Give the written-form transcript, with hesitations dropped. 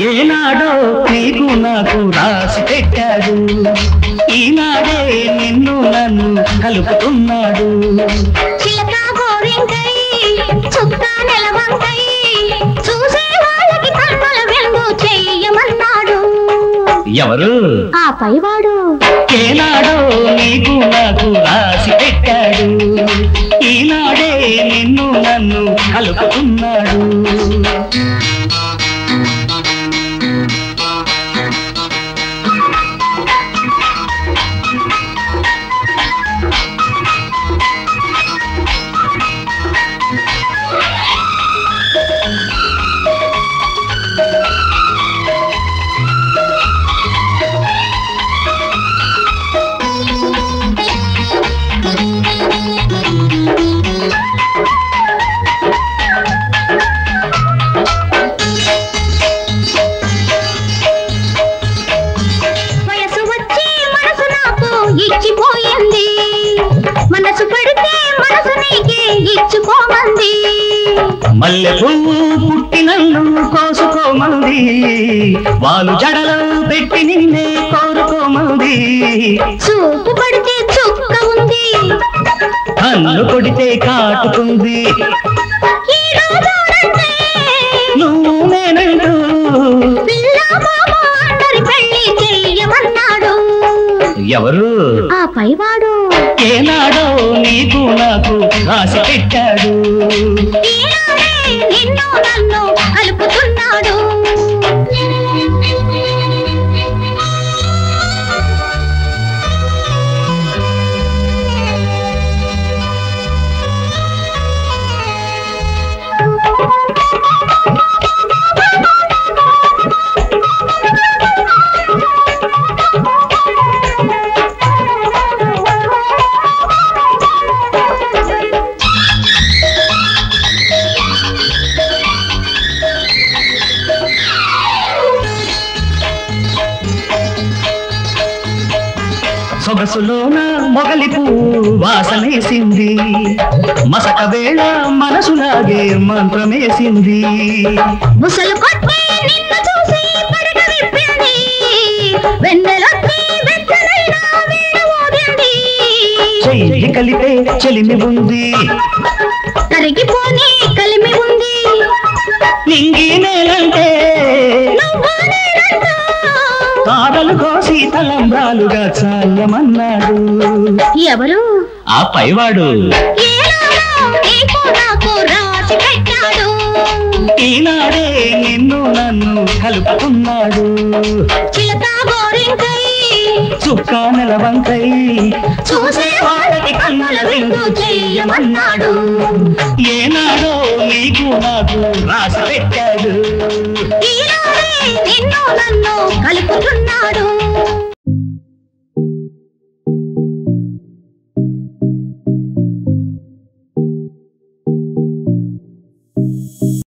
ఏనాడో నీకు నాకు రాసి పెట్టాడు, ఈనాడే నిన్ను నన్ను కలుపుతున్నాడు. చిలక గోరింకై చుక్క నెలవంకై చూసే వాళ్ళకి కన్నుల వెండు చెయ్యమన్నాడు. ఎవరు? ఆ పైవాడు. ఏనాడో నీకు నాకు రాసి పెట్టాడు, ఈనాడే నిన్ను నన్ను కలుపుతున్నాడు. ఇచ్చిపోయింది మనసు పడితే మనసు నీకే ఇచ్చుకోమంది. మల్లె పువ్వు పుట్టి నన్ను కోసుకోమంది, వాళ్ళు జడలో పెట్టి నిన్నే కోరుకోమంది. చూపు పడితే చుక్క ఉంది, కన్ను కొడితే కాటుకుంది. నువ్వు నేనంటూ పిల్ల మామ అందరి పెళ్లి చెయ్యమన్నాడు. ఎవరు? ఆ పైవాడు. ఏనాడో నీకు నాకు రాసి పెట్టాడు, ఈనాడే నిన్ను నన్ను కలుపుతున్నాడు. సొగసులోన మొగలి పువ్వు వాసనేసింది, మసక వేళ మనసులాగే మంత్రమేసింది. ముసలు కొట్టి నిన్ను చూసి పడక విప్పింది, వెన్నెలొచ్చి వెచ్చనైనా వీణ ఊగింది. చెయ్యి కలిపే చెలిమి ఉంది, కరిగిపోని కలిమి ఉంది. నింగి నేలంటే తారలు కోసి తలంబ్రాలుగా చాయమన్నాడు. ఎవరు? ఆ పైవాడు. నీకు నాకు రాసి పెట్టాడు, ఈనాడే నిన్ను నన్ను కలుపుతున్నాడు. చిలక గోరింకై చుక్క నెలవంకై చూసే వాళ్ళకి కన్నుల విందు చెయ్యమన్నాడు. ఏనాడో నీకు నాకు రాసి పెట్టాడు, ఈనాడే నిన్ను నన్ను కలుపుతున్నాడు.